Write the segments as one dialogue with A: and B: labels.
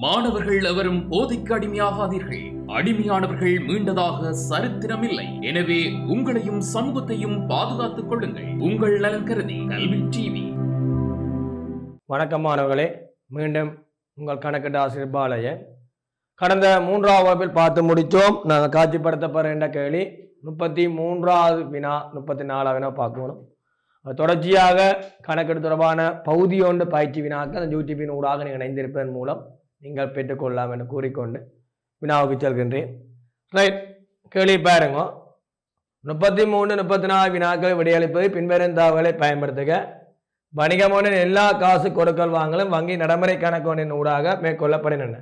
A: மாணவர்கள் எவரும் போதைக்கு அடிமையாகாதீர்கள். அடிமையானவர்கள் மீண்டதாக சரித்திரமில்லை. எனவே உங்களையும் சமூகத்தையும் பாதுகாத்துக் கொள்ளுங்கள். உங்கள் நலன் கருதி கல்வி டிவி.
B: வணக்கம் மாணவர்களே, மீண்டும் உங்கள் கணக்கெட்டு ஆசிரியர் பாளையன். கடந்த 3ஆம் வகுப்பில் பார்த்து முடித்தோம். நாங்கள் காட்சிப்படுத்தப்படுற கேள்வி 33வது வினா 34வது வினா பார்க்கணும். தொடர்ச்சியாக கணக்கெடு தொடர்பான பகுதி ஒன்று பயிற்சி வினாக்கள் அந்த யூடியூபின் ஊடாக நீங்கள் இணைந்திருப்பதன் மூலம் நீங்கள் பெற்றுக்கொள்ளலாம் என்று கூறிக்கொண்டு வினாவுக்கு செல்கின்றேன். ரைட், கேள்வி பாருங்க. 33, 34 வினாக்களை விடையளிப்பது பின்வரும் தகவலை பயன்படுத்துக. வணிகமான எல்லா காசு கொடுக்கல் வாங்கலும் வங்கி நடைமுறை கணக்கொன்றின் ஊடாக மேற்கொள்ளப்படுகின்றன.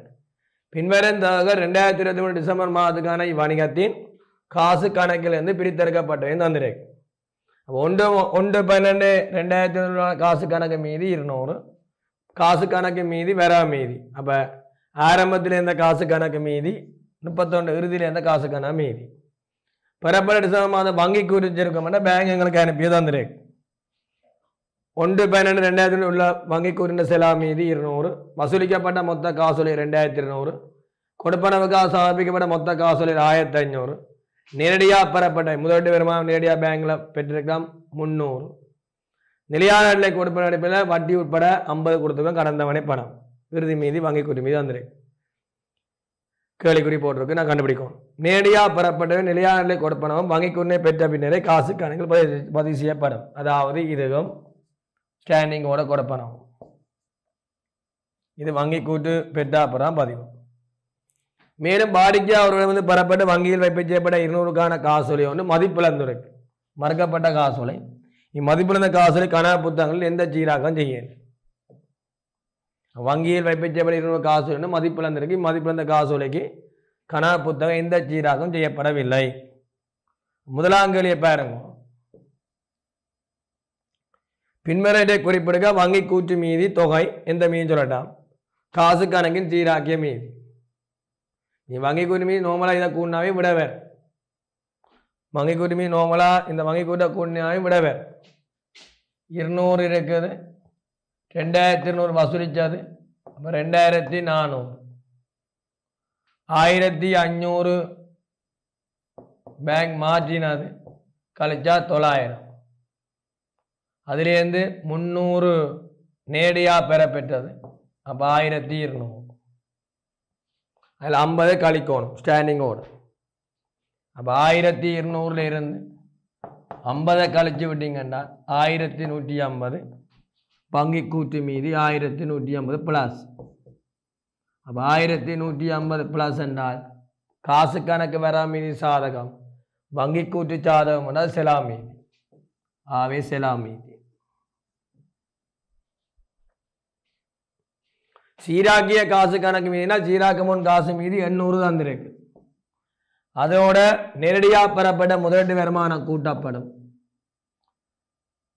B: பின்வரும் தகவல் 2023 டிசம்பர் மாதத்துக்கான இவ்வணிகத்தின் காசு கணக்கிலிருந்து பிரித்தெடுக்கப்பட்டவை தந்திருக்கு. 1/12/2023 காசு கணக்கு மீதி 200, காசு கணக்கு மீதி வரா மீதி. அப்போ ஆரம்பத்தில் இருந்த காசு கணக்கு மீதி 31, இறுதியில் இருந்த காசு கணக்கு மீதி. பெறப்பட்ட டிசம்பர் மாதம் வங்கி குறிச்சிருக்கோம்னா பேங்க் எங்களுக்கு அனுப்பியது தந்திருக்கு. 1/12/2023 உள்ள வங்கி குறிந்த செலா மீதி 200, வசூலிக்கப்பட்ட மொத்த காசோலை 2200, கொடுப்பனவுக்காக சமர்ப்பிக்கப்பட்ட மொத்த காசோலை 1500, நேரடியாக பெறப்பட்ட முதலீட்டு வருமானம் நேரடியாக பேங்கில் பெற்றிருக்கலாம் 300, நிலையான நிலை கொடுப்பன அடிப்படையில் வட்டி உட்பட 50 கொடுத்துருக்கோம். கடந்தவனே பணம் இறுதி மீதி வங்கி குறி மீதி வந்துருக்கு. கேள்விக்குறி போட்டிருக்கு, நான் கண்டுபிடிக்கணும். நேரடியாக பெறப்பட்ட நிலையான நிலை கொடுப்பனவும் வங்கி குறினை பெற்ற பின்னரே காசு கணக்கில் பதிவு செய்யப்படும். அதாவது இதுவும் ஸ்டாண்டிங்கோட கொடுப்பனவும். இது வங்கி கூட்டு பெற்ற அப்புறம் பதிவு. மேலும் வாடிக்கையாக அவர்களிடம் பெறப்பட்டு வங்கியில் வைப்பு செய்யப்பட்ட 200க்கான காசோலை ஒன்று மதிப்பிழந்துருக்கு. மறுக்கப்பட்ட காசோலை. இம்மதிப்பிழந்த காசோலை கணா புத்தகங்களில் எந்த சீராக்கம் செய்யல. வங்கியில் வைப்பு செய்யப்பட்ட 200 காசோலை மதிப்பிழந்திருக்கு. மதிப்பிழந்த காசோலைக்கு கணா புத்தகம் எந்த சீராக்கம் செய்யப்படவில்லை. முதலாம் கேள்வியை பாருங்க. பின்வரத்தை குறிப்பிடுக. வங்கி கூற்று மீதி தொகை எந்த மீதி சொல்லட்டாம். காசு கணக்கின் சீராக்கிய மீதி. நீ வங்கி கூட்டு மீதி நோமலாக இதை கூட்டினாவே விடவேர். வங்கி கூட்டு மீதி நோமலாக இந்த வங்கி கூட்ட கூட்டினாவே விடவேர். 200 இருக்குது, 2200 வசூலித்தது, அப்போ 2400, 1500 பேங்க் மாற்றினது, கழிச்சா 900, அதிலேருந்து 300 நேரடியாக பெறப்பெற்றது, அப்போ 1200. அதில் 50 கழிக்கணும் ஸ்டாண்டிங்கோடு. அப்போ 1200 இருந்து 50 கழிச்சு விட்டீங்கன்னா 1150. வங்கி கூட்டு மீதி 1150 ப்ளஸ். அப்போ 1150 ப்ளஸ் என்றால் காசு கணக்கு வரா மீதி சாதகம், வங்கி கூட்டு சாதகம் என்றால் செலா மீதி. ஆவே செலா மீதி. சீராக்கிய காசு கணக்கு மீதினா சீராக்க முன் காசு மீதி 800 தந்திருக்கு. அதோட நேரடியாக பெறப்பட்ட முதலீட்டு வருமானம் கூட்டப்படும்.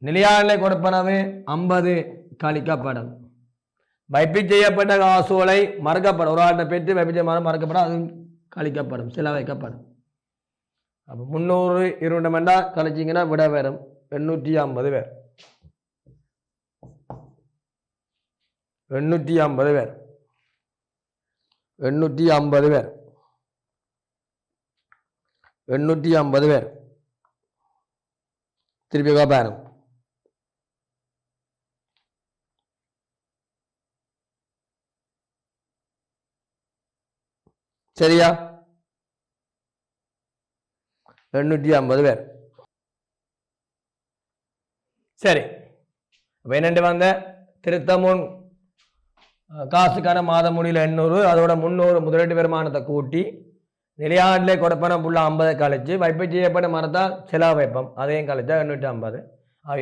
B: நிலையான கொடுப்பனவு 50 கழிக்கப்படும். வைப்பு செய்யப்பட்ட காசோலை மறுக்கப்படும். ஒரு ஆட்டை பெற்று வைப்பு செய்ய மறுக்கப்படும், அதுவும் கழிக்கப்படும், சில வைக்கப்படும். அப்போ 300 200 மண்டா கழிச்சிங்கன்னா விட வரும் 850 பேர். 850 பேர். 850 பேர். 850 பேர். திருப்பி பாருங்க. சரியா? 850 பேர். சரி, அப்போ என்னென்று வந்த திருத்தமுன் காசுக்கான மாத முடியல 800, அதோட 300 முதலீட்டு வருமானத்தை கூட்டி நிலையாண்டிலே கொடுப்பனம் புள்ள 50 கழிச்சு வைப்பு செய்யப்பட்ட மரத்தால் செலவு வைப்போம், அதையும் கழிச்சா 850.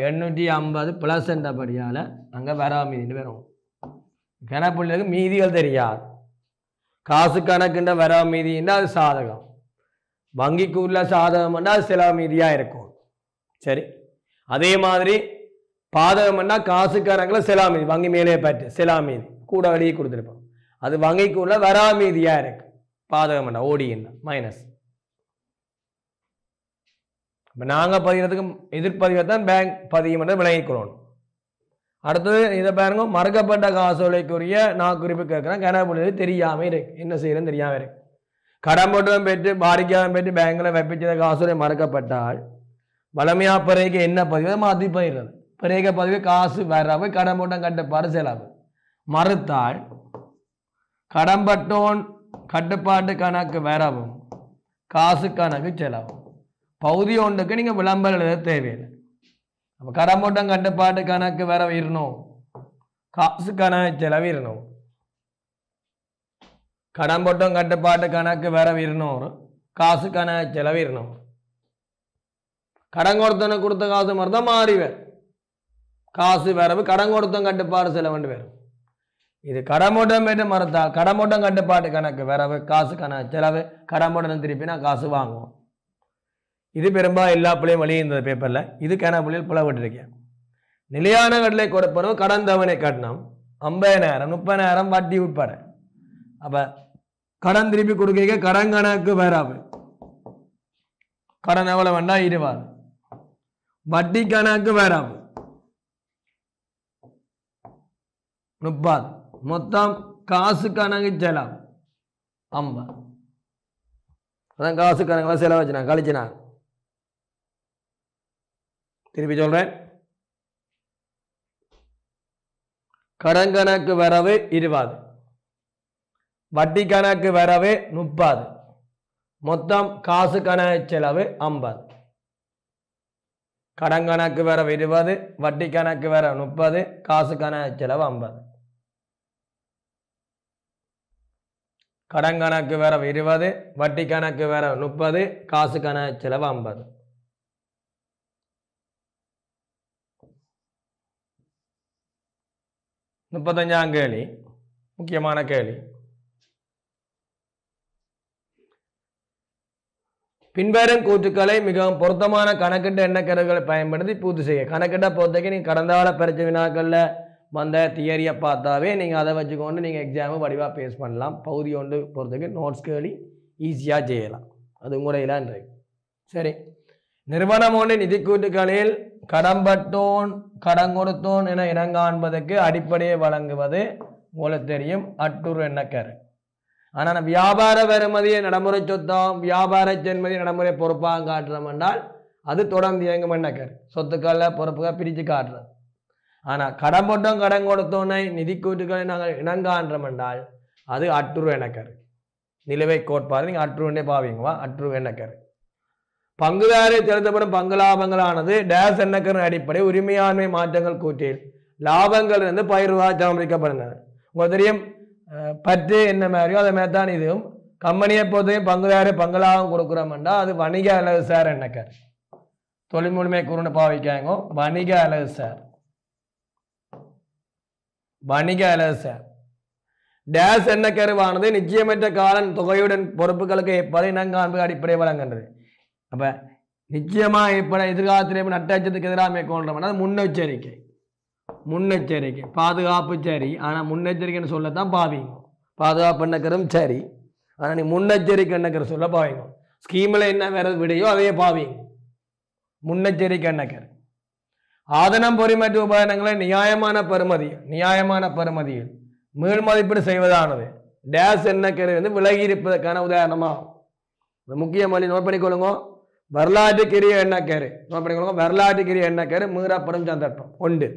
B: 850 ப்ளஸ் என்றபடியால் அங்கே வரா மீதின்னு வரும். கணப்புள்ளுக்கு மீதிகள் தெரியாது. காசு கணக்குன்ற வரா மீதின்னா அது சாதகம், வங்கிக்கு உள்ள சாதகம்னா அது செலவு மீதியாக இருக்கும். சரி, அதே மாதிரி பாதகம்னா காசு கணக்கில் செலா மீதி, வங்கி மேலே பற்று செலா மீதி கூட வெளியே கொடுத்துருப்போம், அது வங்கிக்கு உள்ள வரா மீதியாக இருக்கு. பாதகம்னா ஓடின்னா மைனஸ். இப்போ நாங்கள் பதிகிறதுக்கு எதிர்ப்பதிவை தான் பேங்க் பதிகம் என்று விளங்கிக்கொள்ளணும். அடுத்தது இதை பாருங்க, மறக்கப்பட்ட காசோலைக்குரிய நான் குறிப்பு கேட்குறேன். கனவுல தெரியாமல் இருக்கு, என்ன செய்யறேன்னு தெரியாமல் இருக்கு. கடன் போட்டவன் பெற்று பாதிக்காமல் பெற்று பேங்கில் வைப்பிச்சத காசோலை மறக்கப்பட்டால் வளமையா பிறகு என்ன பதிவு மாற்றி போயிடுறது. பிறகு பதிவு காசு வரவு, கடன் போட்டம் கட்டுப்பாடு செலவு. மறுத்தால் கடன்பட்டோன் கட்டுப்பாட்டு கணக்கு வரவும் காசு கணக்கு செலவும். பகுதி ஒன்றுக்கு நீங்கள் விளம்பரம் எழுத தேவையில்லை. அப்போ கடன் போட்டம் கட்டுப்பாட்டு கணக்கு வரவு இருக்கணும், காசு கணக்கு செலவு இருக்கணும். கடன் போட்டம் கட்டுப்பாட்டு கணக்கு வரவு இருக்கணும், காசு கணக்கு செலவு இருக்கணும். கடன் கொடுத்தவனுக்கு கொடுத்த காசு மாதிரி தான் மாறிவேன். காசு வரவு கடன் கொடுத்தவன் கட்டுப்பாடு செலவுண்டு வரும். இது கடமோட்டம் பெற்று மறுத்தால் கடமோட்டம் கட்டுப்பாட்டு கணக்கு வரவு, காசு கணக்கு செலவு. கடமோட்டம் திருப்பி நான் காசு வாங்குவோம். இது பெரும்பாலும் எல்லா பிள்ளையும் வழி இருந்தது பேப்பரில். இது கணப்பிள்ளையில் புலவிட்டிருக்கேன். நிலையான கடலை கொடுப்பனவு கடன் தவணை கட்டணம் 50,000 30,000 வட்டி உட்பட. அப்போ கடன் திருப்பி கொடுக்க கடன் கணக்கு வரவு, கடன் எவ்வளோ வேண்டாம் 20, வட்டி கணக்கு வரவு 30, மொத்தம் காசு கணக்கு செலவு 50. அதான் காசு கணக்கில் செலவு வச்சுனாங்க, கழிச்சுனாங்க. திருப்பி சொல்றேன், கடன் கணக்கு வரவு 20, வட்டி கணக்கு வரவு 30, மொத்தம் காசு கணக்கு செலவு 50. கடன் கணக்கு வரவு 20, வட்டி கணக்கு வரவு 30, காசு கணக்கு செலவு 50. கடன் கணக்கு வரவு 20, வட்டி கணக்கு வரவு 30, காசு கணக்கு செலவு 50. முப்பத்தஞ்சாம் கேள்வி, முக்கியமான கேள்வி. பின்வரும் கூற்றுக்களை மிகவும் பொருத்தமான கணக்கிட்ட எண்ணக்கருகளை பயன்படுத்தி பூர்த்தி செய்ய. கணக்கிட்ட பொறுத்தக்கு நீங்கள் கடந்த கால பரீட்சை வினாக்களில் வந்த தியரியை பார்த்தாவே நீங்கள் அதை வச்சுக்கொண்டு நீங்கள் எக்ஸாமு வடிவாக பேஸ் பண்ணலாம். பகுதி ஒன்று பொறுத்தக்கு நோட்ஸ் கேள்வி ஈஸியாக செய்யலாம். அது முறையிலான்றது. சரி, நிறுவனம் ஒன்று நிதி கூட்டுக்களில் கடன்பட்டோன் கடன் கொடுத்தோன் என இனங்காண்பதற்கு அடிப்படையை வழங்குவது உங்களுக்கு தெரியும் அட்டுறு எண்ணக்கரு. ஆனால் வியாபார வருமதியை நடைமுறை சொத்தம், வியாபார சென்மதி நடைமுறை பொறுப்பாக காட்டுறோம் என்றால் அது தொடர்ந்து இயங்கும் எண்ணக்கரு. சொத்துக்களில் பொறுப்புகள் பிரித்து காட்டுறது. ஆனால் கடன் போட்டோம் கடன் கொடுத்தோனை நிதி கூட்டுக்களை நாங்கள் இனங்காண்றோம் என்றால் அது அட்டுறு எண்ணக்கரு. நிலுவை கோட்பாடு நீங்கள் அட்டுருவே பாவீங்கவா, அட்டுறு எண்ணக்கரு. பங்குதாரை செலுத்தப்படும் பங்கு லாபங்களானது டேஸ் எண்ணக்கரின் அடிப்படை உரிமையாண்மை மாற்றங்கள் கூட்டில் லாபங்கள் இருந்து பயிர்வாக சமர்ப்பிக்கப்படுகிறது. உங்களுக்கு தெரியும் பற்று என்ன மாதிரியோ அதை மாதிரி தான் இதுவும். கம்பெனியை பொறுத்தையும் பங்குதாரை பங்கு லாபம் கொடுக்குறோம்டா அது வணிக அலகு சார் எண்ணக்கர். தொழில் முழுமை கூறுன்னு பாவிக்காங்க வணிக அலகு சார், வணிக அலகு சார். டேஸ் எண்ணக்கருவானது நிச்சயமற்ற காலன் தொகையுடன் பொறுப்புகளுக்கு ஏற்பதை இனங்காண்பு அடிப்படை வழங்குகின்றது. அப்போ நிச்சயமாக இப்போ எதிர்காலத்தில் நட்டாச்சத்துக்கு எதிராக மேற்கொள்றோம்னா அது முன்னெச்சரிக்கை. முன்னெச்சரிக்கை பாதுகாப்பு சரி, ஆனால் முன்னெச்சரிக்கைன்னு சொல்லத்தான் பாவீங்க. பாதுகாப்பு எண்ணக்கரும் சரி, ஆனால் நீ முன்னெச்சரிக்கை எண்ணக்கிற சொல்ல பாவீங்க. ஸ்கீமில் என்ன வேற விடையோ அதையே பாவீங்க. முன்னெச்சரிக்கை எண்ணக்கர். ஆதனம் பொறிமற்ற உபகரணங்களை நியாயமான பெறுமதியில் மீள் மதிப்பீடு செய்வதானது டேஸ் எண்ணக்கரு வந்து விலகி இருப்பதற்கான உதாரணமாகும். முக்கிய மொழி நோட் பண்ணிக்கொள்ளுங்க. வரலாற்றுக்கிரிய எண்ணக்கரு நோட் பண்ணிக்கொள்ளுங்க. வரலாற்றுக்கிரிய எண்ணக்கரு மீறப்படும் சந்தர்ப்பம் உண்டு.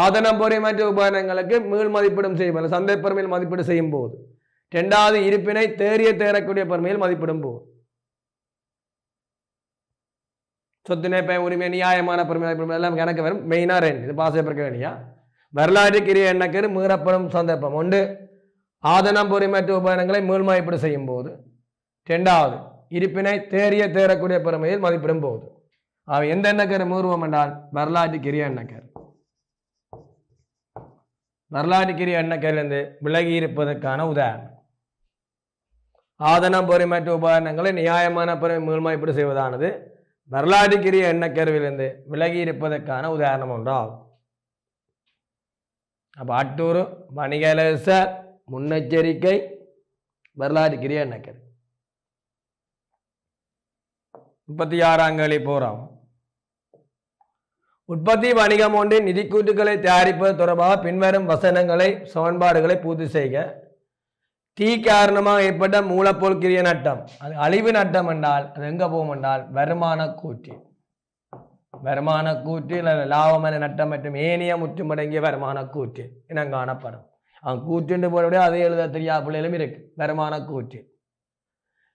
B: ஆதனம் பொறிமற்ற உபகரணங்களுக்கு மீள் மதிப்பீடும் செய்யும் சந்தை பெருமையில் மதிப்பீடு செய்யும் போது. இரண்டாவது இருப்பினை தேறக்கூடிய பெருமையில் மதிப்பிடும் போது. சொத்தினை உரிமை நியாயமான பெருமை எல்லாம் கணக்கு வரும். மெயினாக ரெண்டு இது பாஸ் பேப்பர் கேள்வியா. வரலாற்றுக்கிரிய எண்ணக்கரு மீறப்படும் சந்தர்ப்பம் உண்டு. ஆதனம் பொறிமற்ற உபகரணங்களை மீள் மதிப்பீடு செய்யும் போது. இரண்டாவது இருப்பினை தேறக்கூடிய பெருமையில் மதிப்பிடும் போது. எந்த எண்ணக்கரு மீறுவோம் என்றால் வரலாற்றுக்கிரிய எண்ணக்கரு. வரலாற்றுக்கிரிய எண்ணக்கரிலிருந்து விலகி இருப்பதற்கான உதாரணம். ஆதனம் பொறிமற்ற உபகரணங்களை நியாயமான பெருமை மீள் மதிப்பீடு செய்வதானது வரலாற்றுக்கிரிய எண்ணக்கருவிலிருந்து விலகி இருப்பதற்கான உதாரணம் ஒன்றாகும். அப்போ அட்டூறு வணிக சார் முன்னெச்சரிக்கை வரலாற்றுக்கிரிய எண்ணக்கரு. 36ஆம் கேள்வி போகிறோம். உற்பத்தி வணிகம் ஒன்றின் நிதிக்கூட்டுகளை தயாரிப்பது தொடர்பாக பின்வரும் வசனங்களை சமன்பாடுகளை பூர்த்தி செய்க. தீ காரணமாக ஏற்பட்ட மூலப்பொருள் கிரிய நட்டம், அது அழிவு நட்டம் என்றால் அது எங்க போகும் என்றால் வருமான கூற்று. வருமான கூற்று லாபமான நட்டம் மற்றும் ஏனைய முற்றுமடங்கிய வருமான கூற்று என காணப்படும். அவன் கூற்றுண்டு போல அதே எழுத தெரியாத பிள்ளைகளும் இருக்கு. வருமான கூற்று.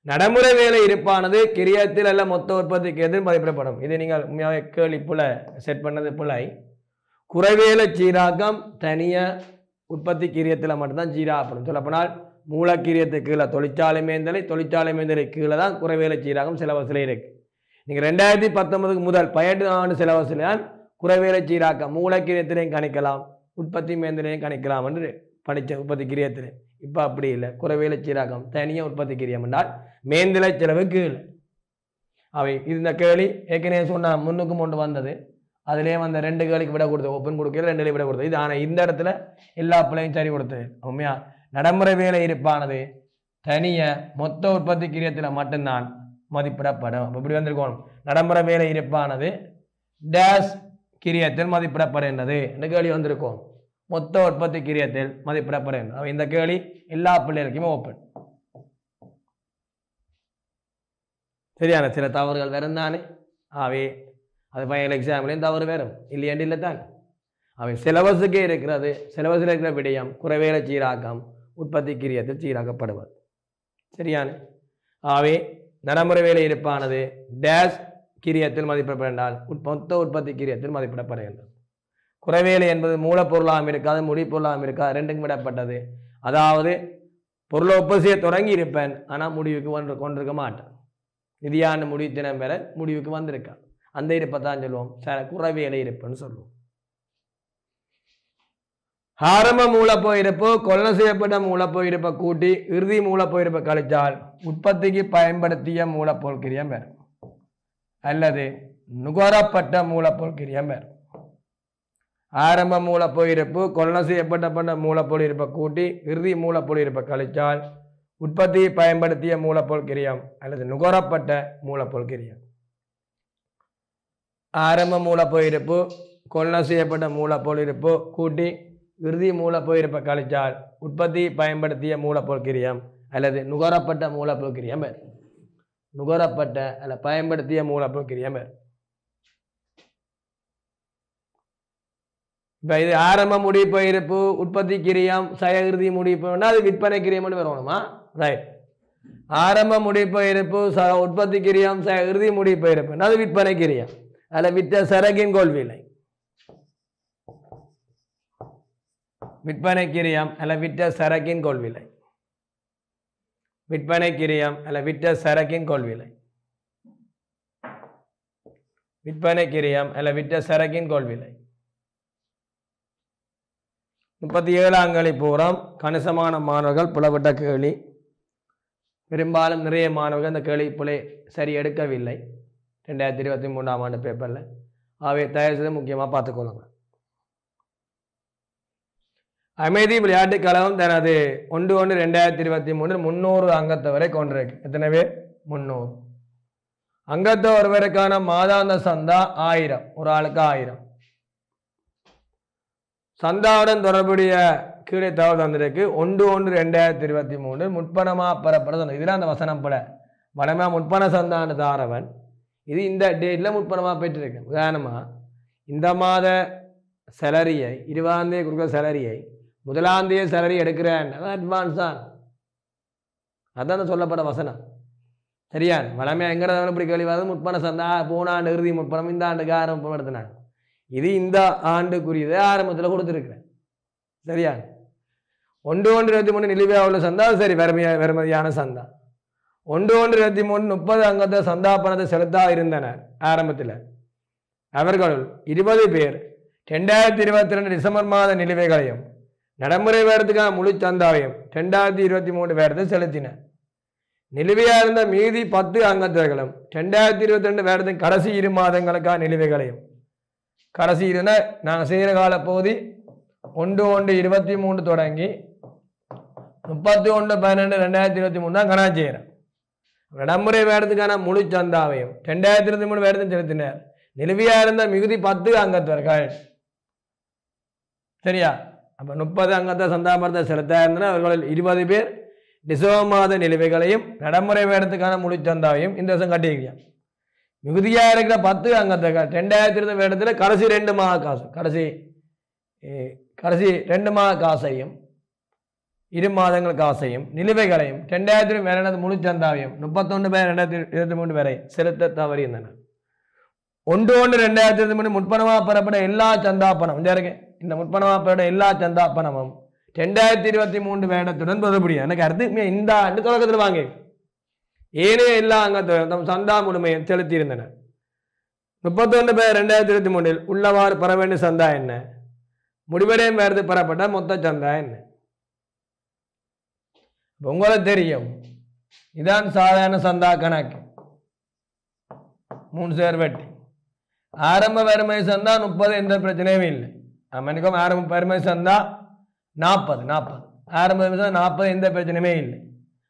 B: நடைமுறை வேலை இருப்பானது கிரியத்தில் அல்ல மொத்த உற்பத்திக்கு எதிர் மதிப்பிடப்படும். இது நீங்கள் கேள்வி புல செட் பண்ணது பிள்ளை. குறைவேலை சீராக்கம் தனிய உற்பத்தி கிரியத்தில் மட்டும்தான் சீராகப்படும். சொல்லப்போனால் மூலக்கிரியத்துக்கு கீழே தொழிற்சாலை மேந்தலை கீழே தான் குறைவேலை சீராகம் சிலபஸில் இருக்கு. நீங்கள் 2019 முதல் 18 ஆண்டு சிலபஸில் குறைவேலை சீராக்கம் மூலக்கிரியத்திலையும் கணிக்கலாம், உற்பத்தி மேந்தலையும் கணிக்கலாம் என்று படித்த உற்பத்தி கிரியத்தில். இப்போ அப்படி இல்லை. குறைவேலை சீராக்கம் தனியாக உற்பத்தி கிரியம் என்றால் மேந்திலை செலவு கீழே. அவை இந்த கேள்வி ஏற்கனவே சொன்ன முன்னுக்கு கொண்டு வந்தது. அதிலே வந்த 2 கேள்விக்கு விட கொடுத்தது, ஓப்பன் கொடுக்கல 2 விட கொடுத்தது. இது ஆனால் இந்த இடத்துல எல்லா பிள்ளையும் சரி கொடுத்தது. உண்மையா நடைமுறை வேலை இருப்பானது தனிய மொத்த உற்பத்தி கிரியத்தில் மட்டும்தான் மதிப்பிடப்படும். இப்படி வந்திருக்கணும். நடைமுறை வேலை இருப்பானது டேஸ் கிரியத்தில் மதிப்பிடப்படுகின்றது இந்த கேள்வி வந்திருக்கும். மொத்த உற்பத்தி கிரியத்தில் மதிப்பிடப்படுகின்றது. இந்த கேள்வி எல்லா பிள்ளைகளுக்குமே ஓப்பன். சரியான சில தவறுகள் வரும் தானே. அவை அது ஃபைனல் எக்ஸாம்லேயும் தவறு வரும் இல்லையாண்டு இல்லை தான். அவை சிலபஸுக்கே இருக்கிறது. சிலபஸில் இருக்கிற விடயம் குறைவேலை சீராக்கம் உற்பத்தி கிரியத்தில் சீராக்கப்படுவது. சரியான ஆகவே நடைமுறை வேலை இருப்பானது டேஸ் கிரியத்தில் மதிப்பிடப்பட்டால் மொத்த உற்பத்தி கிரியத்தில் மதிப்பிடப்படுகின்றது. குறைவேலை என்பது மூலப்பொருளாகவும் இருக்காது, முடிப்பொருளாகவும் இருக்காது, ரெண்டுக்கும் விடப்பட்டது. அதாவது பொருளை உற்பத்தியை தொடங்கி இருப்பேன், ஆனால் முடிவுக்கு கொண்டிருக்க மாட்டேன். நிதியாண்டு முடித்தினம் பெற முடிவுக்கு வந்திருக்கான். அந்த இருப்பை தான் சொல்லுவோம் குறைவேலை இருப்புன்னு சொல்லுவோம். ஆரம்ப மூலப்போயிருப்பு கொள்ள செய்யப்பட்ட மூலப்போயிருப்பை கூட்டி இறுதி மூலப்போயிருப்பை கழித்தால் உற்பத்திக்கு பயன்படுத்திய மூலப்பொருள் கிரியம் பெறும் அல்லது நுகரப்பட்ட மூலப்பொருள் கிரியம் பெறும். ஆரம்ப மூலப்போயிருப்பு கொள்ள செய்யப்பட்ட மூலப்பொருள் இருப்பை கூட்டி இறுதி மூலப்பொருள் இருப்பை கழித்தால் உற்பத்தியை பயன்படுத்திய மூலப்பொருள் கிரியம் அல்லது நுகரப்பட்ட மூலப்பொருள் கிரியம். ஆரம்ப மூலப்போயிருப்பு கொள்ள செய்யப்பட்ட மூலப்பொருள் இருப்பு கூட்டி இறுதி மூலப்போயிருப்பை கழித்தால் உற்பத்தி பயன்படுத்திய மூலப்பொருள் கிரியம் அல்லது நுகரப்பட்ட மூலப்பொருள் கிரியம். நுகரப்பட்ட அல்ல பயன்படுத்திய மூலப்பொருள் கிரியம். இப்போ இது ஆரம்ப முடிப்போயிருப்பு உற்பத்தி கிரியம் இறுதி முடிப்புன்னா அது விற்பனை கிரியம்னு வரணுமா? ரைட். ஆரம்ப முடிப்போயிருப்பு உற்பத்தி கிரியம் இறுதி முடிப்போயிருப்புன்னா அது விற்பனை கிரியம். அதில் விற்ற சரக்கின் கொள்விலை விற்பனை கிரியம் அல்ல விற்ற சரக்கின் கொள்விலை. விற்பனை கிரியம் அல்ல விற்ற சரக்கின் கொள்விலை. விற்பனை கிரியம் அல்ல விற்ற சரக்கின் கொள்விலை. 37ஆம் கேள்வி பூரம் கணிசமான மாணவர்கள் புலப்பட்ட கேள்வி. பெரும்பாலும் நிறைய மாணவர்கள் இந்த கேள்வி புலை சரி எடுக்கவில்லை 2023ஆம் ஆண்டு பேப்பரில். அவை தயவு செய்து முக்கியமாக பார்த்துக்கொள்ளுங்க. அமைதி விளையாட்டுக் கழகம் தனது 1/1/2023 300 அங்கத்தை வரை கொண்டிருக்கு. எத்தனை பேர்? 300 அங்கத்தை ஒருவருக்கான மாதாந்த சந்தா 1000, ஒரு ஆளுக்கு 1000. சந்தாவுடன் தொடர்புடைய கீழே தகவல் தந்திருக்கு. 1/1/2023 முற்பணமாக பெறப்பட இதெல்லாம் அந்த வசனம் போல வளமா முற்பண சந்தான தாரவன் இது இந்த டேட்டில் முற்பணமாக பெற்றிருக்கு. உதாரணமாக இந்த மாத சேலரியை 20ஆம் தேதி கொடுக்குற சேலரியை 1ஆம் தேதி சேலரி எடுக்கிறேன் அட்வான்ஸ் தான். அதான் சொல்லப்பட்ட வசனம். சரியா? வளமையாக எங்கிறத இப்படி கேள்விவாதம் முற்பண சந்தா போன ஆண்டு இறுதி முற்பணம் இந்த ஆண்டுக்கு ஆரம்பம் எடுத்தினாங்க. இது இந்த ஆண்டுக்குரியதை ஆரம்பத்தில் கொடுத்துருக்குறேன். சரியா? 1/1/23 நிலுவையாக உள்ள சந்தா சரி வெறுமதியான சந்தா. 1/1/23 30 அங்கத்தை சந்தா பணத்தை செலுத்தா இருந்தனர். ஆரம்பத்தில் அவர்கள் 20 பேர் 2022 டிசம்பர் மாத நிலுவைகளையும் நடைமுறை வேடத்துக்கான முழு சந்தாவையும் 2023 வேடத்தை செலுத்தினர். நிலுவையாக இருந்த மீதி 10 அங்கத்தர்களும் 2022 வேடத்தின் கடைசி 2 மாதங்களுக்கான நிலுவைகளையும் கடைசி இருந்த நாங்கள் செய்கிற கால பகுதி 1/1/23 தொடங்கி 31/12/2023 தான் கணக்கு செய்கிறேன். நடைமுறை வேடத்துக்கான முழு சந்தாவையும் 2023 வேடத்தையும் செலுத்தினர். நிலுவையா இருந்த மிகுதி 10 அங்கத்தவர்கள். சரியா? அப்ப 30 அங்கத்தை சந்தாபரத்தை செலுத்த இருந்தன. அவர்கள் 20 பேர் டிசம்பர் மாத நிலுவைகளையும் நடைமுறை வேடத்துக்கான முழு சந்தாவையும் இந்த வருஷம் கட்டியிருக்காங்க. மிகுதியா இருக்கிற 10 அங்கத்தவர்கள் 2020 வேடத்தில் கடைசி 2 மாத காசு கடைசி 2 மாத காசையும் 2 மாதங்கள் காசையும் நிலுவைகளையும் 2000 வேற முழு சந்தாவையும் 31 பேர் 2023 வரை செலுத்த தவறியிருந்தனர். 1/1/2023 முற்பணமாக பெறப்பட்ட எல்லா சந்தா பணம் இந்த முற்பணமாக பெறப்பட்ட எல்லா சந்தா பணமும் 2023 வேடத்துடன் தொடர்புடைய எனக்கு அடுத்து இந்த ஆண்டு தொடக்கத்தில் வாங்கி ஏனைய எல்லா அங்கத்தவரும் தம் சந்தா முழுமையை செலுத்தியிருந்தனர். 31 பேர் 2023 உள்ளவாறு பெற வேண்டிய சந்தா என்ன? முடிவடையும் வேறு பெறப்பட்ட மொத்த சந்தா என்ன? உங்களுக்கு தெரியும், இதான் சாதாரண சந்தா கணக்கு. 3 சேர் வெட்டி ஆரம்ப வறுமை சந்தா 30, எந்த பிரச்சனையும் இல்லை. மன்னிக்கும், ஆரம்ப வறுமை சந்தா 40 ஆரம்ப வறுமை சந்தா 40, எந்த பிரச்சனையுமே இல்லை.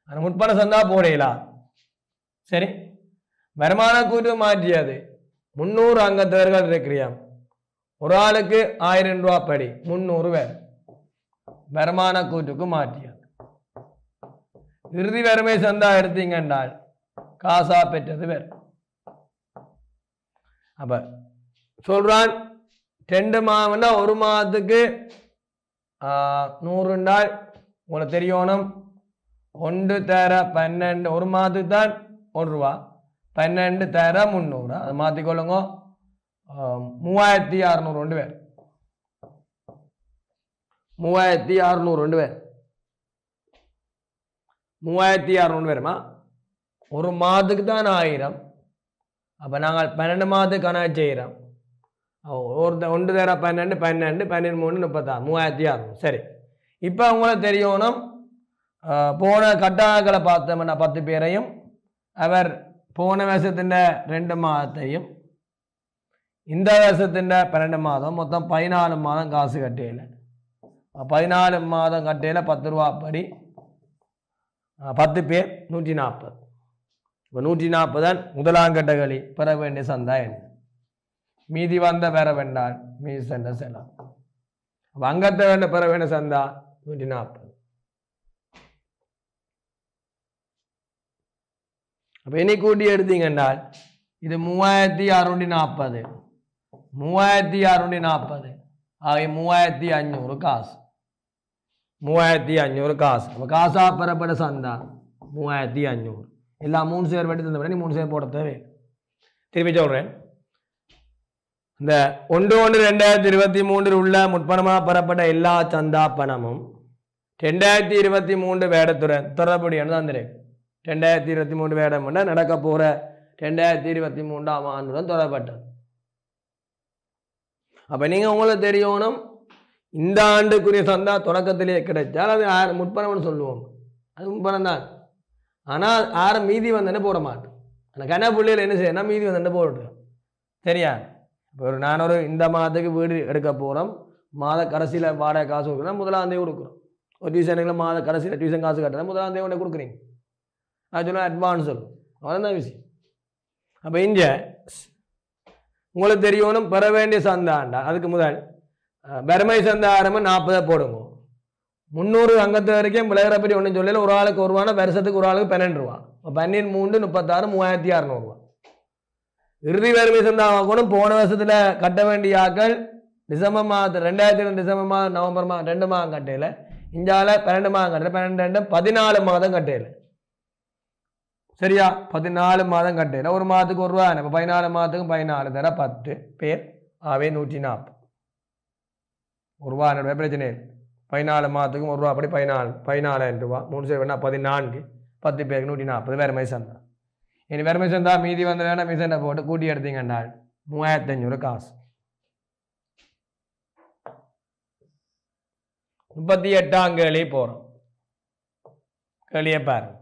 B: ஆனால் முற்பண சந்தா போடலாம். சரி, வருமான கூட்டு மாற்றியது 300 அங்கத்தவர்கள் இருக்கிறான். ஒரு ஆளுக்கு 1000 ரூபா படி 300 பேர் வருமான கூட்டுக்கு மாற்றியது. இறுதி வறுமை சந்தா எடுத்தீங்க என்றால் காசா பெற்றது வேறு. அப்ப சொல்றான் 2 மாதம்னா ஒரு மாதத்துக்கு 100 என்றால் உங்களுக்கு தெரியணும் 1 தர 12, ஒரு மாதத்துக்கு தான் 1 ரூபா, 12 தர 300, அதை மாற்றிக்கொள்ளுங்க. 3600 பேர் 3600 பேர் 3600 பேருமா ஒரு மாதத்துக்கு தான் 1000. அப்போ நாங்கள் 12 மாதத்துக்கு கணக்கு செய்கிறோம். 1 தர 12 12 12 3 36 3600. சரி, இப்போ உங்களுக்கு தெரியணும் போன கட்டாக்களை பார்த்தோம்னா 10 பேரையும் அவர் போன வருஷத்தின் 2 மாதத்தையும் இந்த வருஷத்தின் 12 மாதம் மொத்தம் 14 மாதம் காசு கட்டையில் 14 மாதம் கட்டையில் 10 ரூபா படி 10 பேர் 140. இப்போ 140 தான் முதலாம் கட்டகளி பெற வேண்டிய சந்தா என்ன? மீதி வந்த பெற வேண்டால் மீதி சண்டை செல்லாம். அப்போ அங்கத்தை வேண்ட பெற வேண்டிய சந்தா 140. அப்போ இனி கூட்டி எடுத்தீங்கன்றால் இது 3640 3640 ஆகிய 3500 காசு 3500 காசு. அப்போ காசா பெறப்பட்ட சந்தா 3500. எல்லாம் 3 சேர் வெட்டி தந்த நீ 3 சேர் போட தேவை. திருப்பி சொல்றேன், இந்த 1/1/2023 உள்ள முற்பணமாக பெறப்பட்ட எல்லா சந்தா பணமும் 2023 வேடத்துடன் தொடர்புடையது தந்திருக்கு. 2023 வேடம் நடக்க போற 2023ஆம் ஆண்டுடன் தொடரப்பட்டது. அப்ப நீங்க உங்களுக்கு தெரியணும், இந்த ஆண்டுக்குரிய சந்தா தொடக்கத்திலேயே கிடைச்சால் அது முற்பணம்னு சொல்லுவோம், அது முற்பணம் தான். ஆனால் யாரும் மீதி வந்தேன்னு போட மாட்டோம். ஆனால் கன பிள்ளைகள் என்ன செய்யணும், மீதி வந்தேன்னு போட்டுருக்கோம். சரியா? இப்போ நான் இந்த மாதத்துக்கு வீடு எடுக்க போகிறோம், மாத கடைசியில் வாடகை காசு கொடுக்குறோம், முதலாம் தேதி கொடுக்குறோம். ஒரு டியூஷனுக்குள்ள மாத கடைசியில் டியூஷன் காசு கட்டுறேன், முதலாம் தேதி கொண்டு கொடுக்குறீங்க. அது சொன்னால் அட்வான்ஸ் சொல்லும், அவ்வளோதான் விஷயம். அப்போ இங்கே உங்களுக்கு தெரியணும் பெற வேண்டிய சந்தாண்டா அதுக்கு முதல் வறுமை சந்தா ஆரம்பம் 40 போடுங்க. 300 அங்கத்து வரைக்கும் விளையாட பற்றி ஒன்றும் சொல்லல. ஒரு ஆளுக்கு 1 ரூபானா வருஷத்துக்கு ஒரு ஆளுக்கு 12 ரூபா. 12 3 36 3600 ரூபா. இறுதி வறுமை சந்தா ஆகணும். போன வருஷத்தில் கட்ட வேண்டிய ஆக்கள் டிசம்பர் மாதம் 2002 டிசம்பர் மாதம் நவம்பர் மாதம் 2 மாதம் கட்டையில், இந்தியாவில் 12 மாதம் கட்டையில் 12 14 மாதம் கட்டையில். சரியா? 14 மாதம் கட்டையில் ஒரு மாதத்துக்கு 1 ரூபா. இப்போ 14 மாதத்துக்கு 14 தர 10 பேர் ஆவே 140. 1 ரூபா பிரச்சனை இல்லை. 14 மாதத்துக்கும் 1 ரூபா அப்படி 14,000 ரூபா. 3 சேர் வேணா 14, 10 பேருக்கு 140 வறுமை சந்தா. இனி வறுமை சந்தா மீதி வந்து வேணா மிசண்டை போட்டு கூட்டி எடுத்தீங்கன்னால் 3500 காசு. 38ஆம் கேள்வி போறோம். கேள்வியை பாருங்க.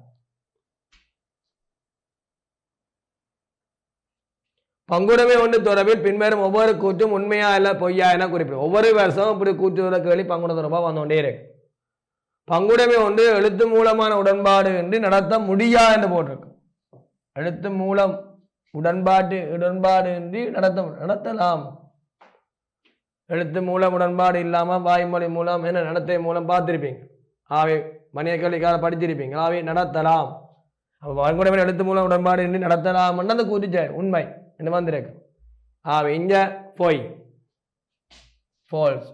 B: பங்குடைமை ஒன்று தொடர்பில் பின்வரும் ஒவ்வொரு கூற்றும் உண்மையா இல்ல பொய்யா என குறிப்பிடும். ஒவ்வொரு வருஷமும் இப்படி கூற்று கேள்வி பங்குடை தொடர்பாக வந்துகொண்டே இருக்கு. பங்குடைமை ஒன்று எழுத்து மூலமான உடன்பாடு என்று நடத்த முடியா என்று போட்டிருக்கு. எழுத்து மூலம் உடன்பாடு இன்றி நடத்தலாம். எழுத்து மூலம் உடன்பாடு இல்லாமல் வாய்மொழி மூலம் என்ன நடத்தை மூலம் பார்த்துருப்பீங்க. ஆவே மனித கல்விக்கார படிச்சிருப்பீங்க. ஆவே நடத்தலாம். அப்போ வன்கொடுமை எழுத்து மூலம் உடன்பாடு இன்றி நடத்தலாம்னு அந்த கூட்டிச்சார் உண்மை என்ன வந்திருக்கு. ஆவே இங்க பொய் ஃபால்ஸ்.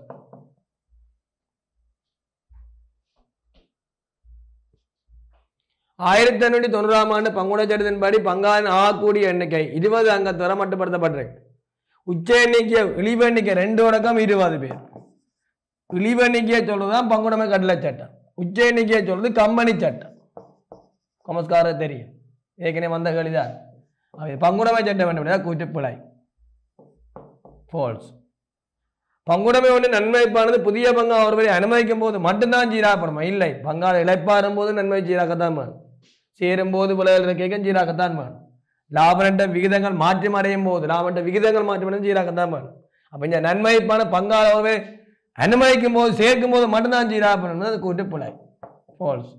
B: ஆயிரத்தி 1890 ஆண்டு பங்குட சட்டத்தின்படி பங்காளின் ஆகக்கூடிய எண்ணிக்கை 20 அங்கத்தவரை மட்டுப்படுத்தப்பட்டிருக்கு. உச்ச எண்ணிக்கை இழிவு எண்ணிக்கை 2 பேர். இழிவு எண்ணிக்கையை சொல்றதுதான் பங்குடைமை கட்டளை சட்டம். உச்ச எண்ணிக்கையை சொல்றது கம்பெனி சட்டம். கொமஸ்காரர் தெரியும் ஏற்கனவே வந்த கேள்விதான். பங்குடைமை சட்டம் என்ன கூட்டுப்பிழை ஃபால்ஸ். பங்குடைமை ஒன்று நன்மைப்பானது புதிய பங்கா ஒருவரை அனுமதிக்கும் போது மட்டும்தான் சீராக்கணுமா? இல்லை, பங்காளி இழைப்பாரும் போது நன்மை சீராக்கத்தான் வேணும். சேரும் போது விலைகள் கேட்க சீராக்கத்தான் வேணும். லாபநட்ட விகிதங்கள் மாற்றம் அடையும் போது லாபநட்ட விகிதங்கள் மாற்றம் சீராக்கத்தான் வேணும். அப்ப இந்த நன்மைப்பான பங்காள ஒருவரை அனுமதிக்கும் போது சேர்க்கும் போது மட்டும்தான் சீராக்கணும். அது கூட்டுப்பிழை ஃபால்ஸ்.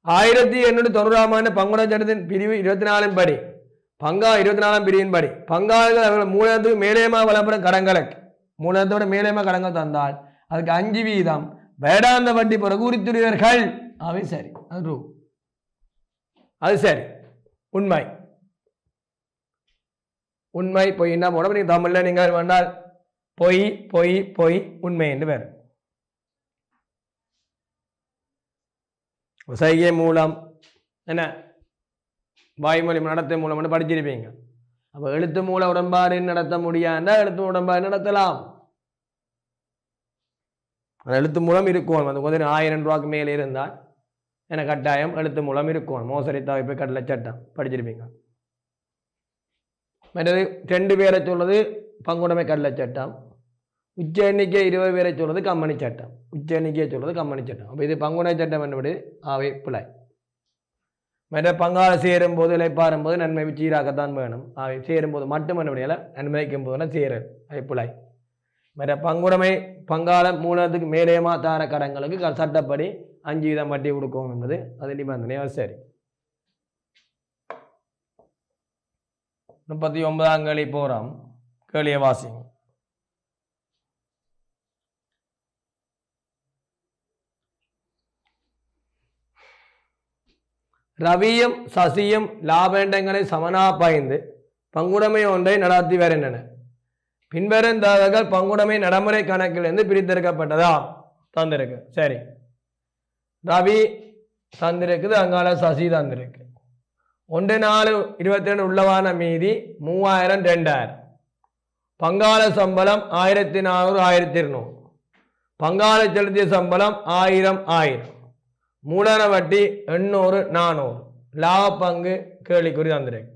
B: 1890 ஆண்டு பங்குட சட்டத்தின் பிரிவு 24 படி பங்கா 24 பிரிவின் படி பங்காளிகள் அவர்கள் மூலத்துக்கு மேலேமா வளப்படும் கடன்களுக்கு மூலத்தோட மேலேமா கடன்கள் தந்தால் அதுக்கு 5% வேடாந்த வட்டி பிறகு உரித்துடையவர்கள். அவை சரி, அது சரி உண்மை. உண்மை பொய் என்ன போட நீங்க தமிழ்ல நீங்கள் வேண்டால் பொய் பொய் பொய் உண்மை என்று வேறு. சைகை மூலம் என்ன வாய்மொழி நடத்தை மூலம் படிச்சிருப்பீங்க. அப்ப எழுத்து மூல உடன்பாடு நடத்த முடியாண்டா எழுத்து உடன்பாடு நடத்தலாம். எழுத்து மூலம் இருக்கும். அந்த கொஞ்சம் 1000 ரூபாய்க்கு மேலே இருந்தால் என கட்டாயம் எழுத்து மூலம் இருக்கும். மோசடி தவிர்ப்பு கட்டளை சட்டம் படிச்சிருப்பீங்க. மற்றது 2 பேரை சொல்றது பங்குடைமை கட்டளை சட்டம். உச்ச எண்ணிக்கை 20 பேரை சொல்றது கம்பெனி சட்டம். உச்ச எண்ணிக்கையை சொல்றது கம்பெனி சட்டம். அப்போ இது பங்குடை சட்டம் என்பது ஆவை பிழை. மற்ற பங்காள சேரும் போது இழைப்பாரும் போது நன்மை சீராக்கத்தான் வேணும். அவை சேரும் போது மட்டும் என்னுடைய அனுமதிக்கும் போதுனா சேரல் அவை பிழை. மற்ற பங்குடைமை பங்காள மூலத்துக்கு மேலேமா தார கடன்களுக்கு சட்டப்படி 5% வட்டி கொடுக்கும் என்பது அது நிபந்தனை. சரி, 39ஆம் கேள்வி போறோம். கேள்வியை வாசிங்க. ரவியும் சசியும் லாபேண்டங்களை சமனா பாய்ந்து பங்குடைமை ஒன்றை நடத்தி வருகின்றனர். பின்வரும் தகவல்கள் பங்குடைமை நடைமுறை கணக்கிலிருந்து பிரித்தெடுக்கப்பட்டதா தந்திருக்கு. சரி, ரவி தந்திருக்குது, அங்கால சசி தந்திருக்கு. 1/4/22 உள்ளவான மீதி 3000 2000. பங்காள சம்பளம் 1400 1200. பங்காள செலுத்திய சம்பளம் 1000 1000. மூலன வட்டி 800 400. லாப பங்கு கேள்விக்குறி தந்திருக்கு.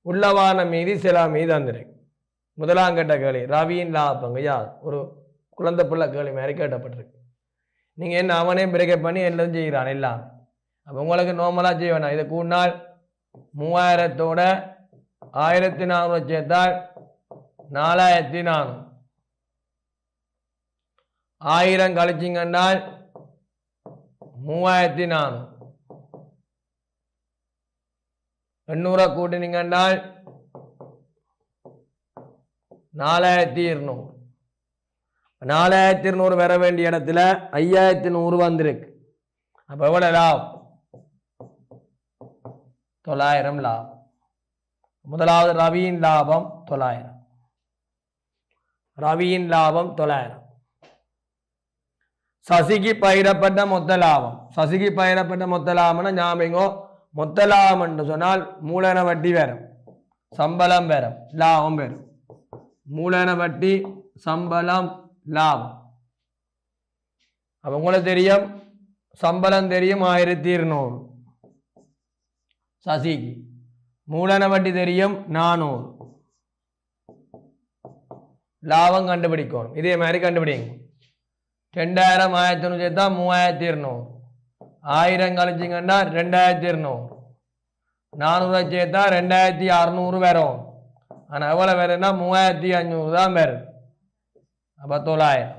B: உள்ளவான மீதி சில மீதி தந்திருக்கு. முதலாம் கேட்ட கேள்வி ரவியின் லாப பங்கு யார்? ஒரு குழந்தை பிள்ளை கேள்வி மாதிரி கேட்டப்பட்டிருக்கு. நீங்க என்ன அவனே பிரேக்கப் பண்ணி எல்லாம் செய்கிறான் எல்லாம். அப்போ உங்களுக்கு நார்மலா செய்ய வேணாம். இதை கூடினால் 3000தோட 1400 சேர்த்தால் 4400. 1000 கழிச்சிங்கன்னால் 3400. 800 கூட்டினீங்கன்னால் 4200. 4200 வர வேண்டிய இடத்துல 5100 வந்திருக்கு. அப்ப எவ்வளவு லாபம்? 900 லாபம். முதலாவது ரவியின் லாபம் 900. ரவியின் லாபம் 900. சசிக்கு பயிரப்பட்ட மொத்த லாபம். சசிக்கு பயிரப்பட்ட மொத்த லாபம்னா ஞாபகம், மொத்த லாபம் என்று சொன்னால் மூலன வட்டி வரும், சம்பளம் வரும், லாபம் வரும். மூலன வட்டி, சம்பளம், லாபம். அப்ப உங்களுக்கு தெரியும் சம்பளம் தெரியும் 1200 சசிக்கு. மூலன வட்டி தெரியும் 400. லாபம் கண்டுபிடிக்கணும். இதே மாதிரி கண்டுபிடிங்க. 2000 1100 சேர்த்தா 3200. 1000 கழிச்சிங்கன்னா 2200. 400 சேர்த்தா 2600 வரும். ஆனா எவ்வளவு வருதுன்னா 3500 தான் வருது. அப்ப 900.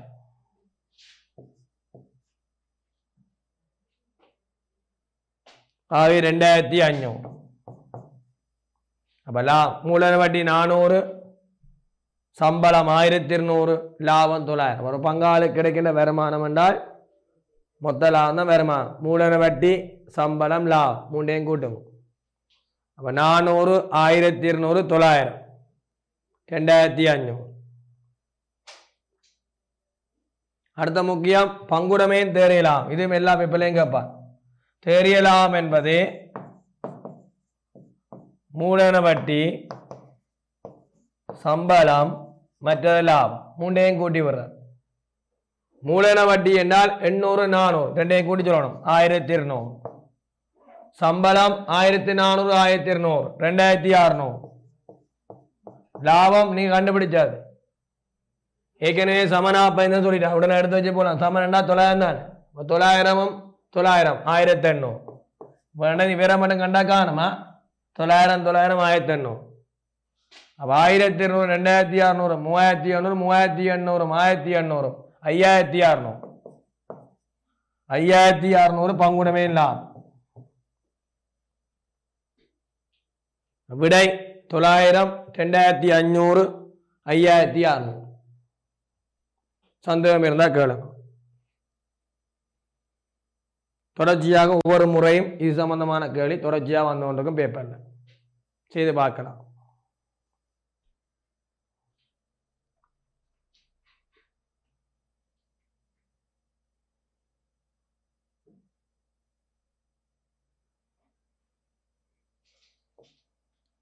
B: ஆகவே 2500. அப்போ மூலதன வட்டி 400, சம்பளம் 1200, லாபம் 900. ஒரு பங்காளுக்கு கிடைக்கின்ற வருமானம் என்றால் மொத்த லாபம் தான் வருமானம். மூலதன வட்டி, சம்பளம், லாபம் மூண்டையும் கூட்டும். அப்போ 400, 1200, 900, 2500. அடுத்த முக்கியம் பங்குடைமையும் தேறியலாம். இதுவும் எல்லா பேப்பர்லையும் கேட்பார். தேறியலாம் என்பது மூலதன வட்டி, சம்பளம், மற்றது லாபம் மூண்டையும் கூட்டி விடுறார். மூலதன வட்டி என்றால் 800, 400 ரெண்டையும் கூட்டி சொல்லணும் 1200. சம்பளம் 1400, 1200, 2600. லாபம் நீ கண்டுபிடிச்சாது ஏற்கனவே சமனா பயன் சொல்லிட்டேன். உடனே எடுத்து வச்சு போகலாம். சமனா 900 தானே. 900ம் 900 1800. வேண்டாம் நீ வேற மட்டும் கண்டா காணுமா 900 900 1800. அப்போ 1200, 2600, 3600, 3800, 1800, 5600. 5600 பங்குடைமை லாபம். விடை 900, 2500, 5600. சந்தேகம் இருந்தால் கேளுங்க. தொடர்ச்சியாக ஒவ்வொரு முறையும் இது சம்பந்தமான கேள்வி தொடர்ச்சியாக வந்து கொண்டிருக்கும் பேப்பர்ல செய்து பார்க்கலாம்.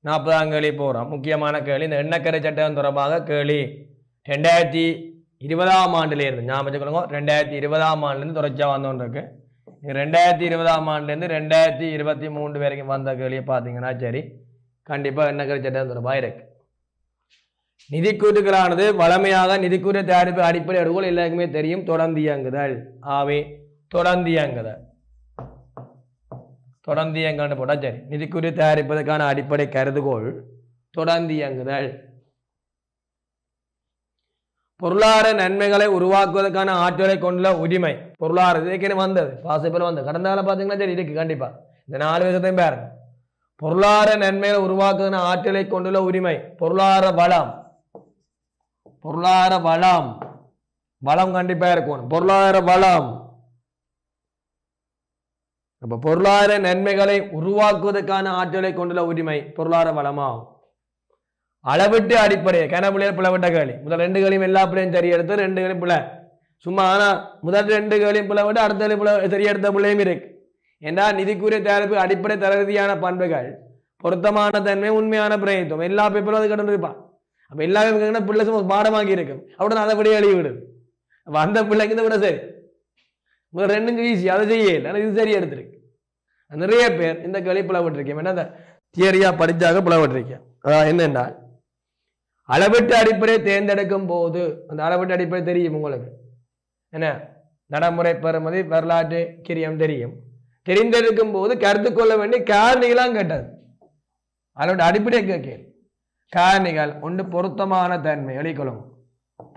B: நாற்பதாம் கேள்வி போகிறோம். முக்கியமான கேள்வி இந்த எண்ணக்கரை சட்டம் தொடர்பாக கேள்வி 2020ஆம் ஆண்டிலிருந்து ஞாபகம் வச்சுக்கொள்ளுங்க. 2020ஆம் ஆண்டுலேருந்து தொடர்ச்சியாக வந்தோன்றிருக்கு. 2020ஆம் ஆண்டுலேருந்து 2023 வரைக்கும் வந்த கேள்வியை பார்த்தீங்கன்னா சரி கண்டிப்பாக எண்ணக்கரை சட்டம் தொடர்பாக இருக்கு. நிதிக்கூட்டுகளானது வளமையாக நிதிக்கூட்டு தயாரிப்பு அடிப்படை அடுக்குகள் எல்லாருக்குமே தெரியும். தொடர்ந்து இயங்குதல். ஆவே தொடர்ந்து இயங்குதல். தொடர்ந்து இயங்கன்னு போட்டால் சரி. நிதிக்கூட்டு தயாரிப்பதற்கான அடிப்படை கருதுகோள் தொடர்ந்து இயங்குதல். பொருளாதார நன்மைகளை உருவாக்குவதற்கான ஆற்றலை கொண்டுள்ள உரிமை. பொருளாதார வந்தது பாசிபிள் வந்தது கடந்த காலம் பார்த்தீங்கன்னா சரி இருக்கு கண்டிப்பா. இந்த 4 வருஷத்தையும் பாருங்க. பொருளாதார நன்மைகளை உருவாக்குவதற்கான ஆற்றலை கொண்டுள்ள உரிமை. பொருளாதார வளம். பொருளாதார வளம் வளம் கண்டிப்பா இருக்கும். பொருளாதார வளம். அப்ப பொருளாதார நன்மைகளை உருவாக்குவதற்கான ஆற்றலை கொண்டுள்ள உரிமை பொருளாதார வளமாகும். அளவிட்டு அடிப்படையை கனப்புள்ளையர் பிளவிட்ட கேள்வி. முதல் 2 கேள்வியும் எல்லா பிள்ளையும் சரி எடுத்து 2 கேள்வியும் பிள்ளை சும்மா. ஆனா முதல் 2 கேள்வியும் பிளவிட்டு அடுத்த சரி எடுத்த பிள்ளையும் இருக்கு. ஏன்னா நிதிக்குரிய தயாரிப்பு அடிப்படை தரதியான பண்புகள் பொருத்தமான தன்மை உண்மையான பிரயத்துவம் எல்லா பேப்பரும் அது கடந்து இருப்பான். அப்ப எல்லா பேப்பரும் பிள்ளை சும்மா பாடமாக்கி இருக்கும். அப்படின்னா அதை படி எழுதி விடுது. அப்ப அந்த பிள்ளைக்கு இந்த விட சரி முதல் 2 ஈஸி அதை செய்யல. ஆனால் இது சரி எடுத்திருக்கு. நிறைய பேர் இந்த கேள்வி பிளவிட்டிருக்கேன். ஏன்னா அந்த தியரியா படிச்சாக பிளவிட்டிருக்கேன். அதான் என்னென்னா அளவீட்டு அடிப்படையை தேர்ந்தெடுக்கும் போது அந்த அளவீட்டு அடிப்படை தெரியும் உங்களுக்கு. என்ன நடைமுறை பெறுமதி வரலாற்று கிரியம் தெரியும். தெரிந்தெடுக்கும் போது கருத்து கொள்ள வேண்டிய காரணிகளாம் கேட்டது. அளவீட்டு அடிப்படையை கேட்க காரணிகள் ஒன்று பொருத்தமான தன்மை எழுதிக்கொள்ளும்.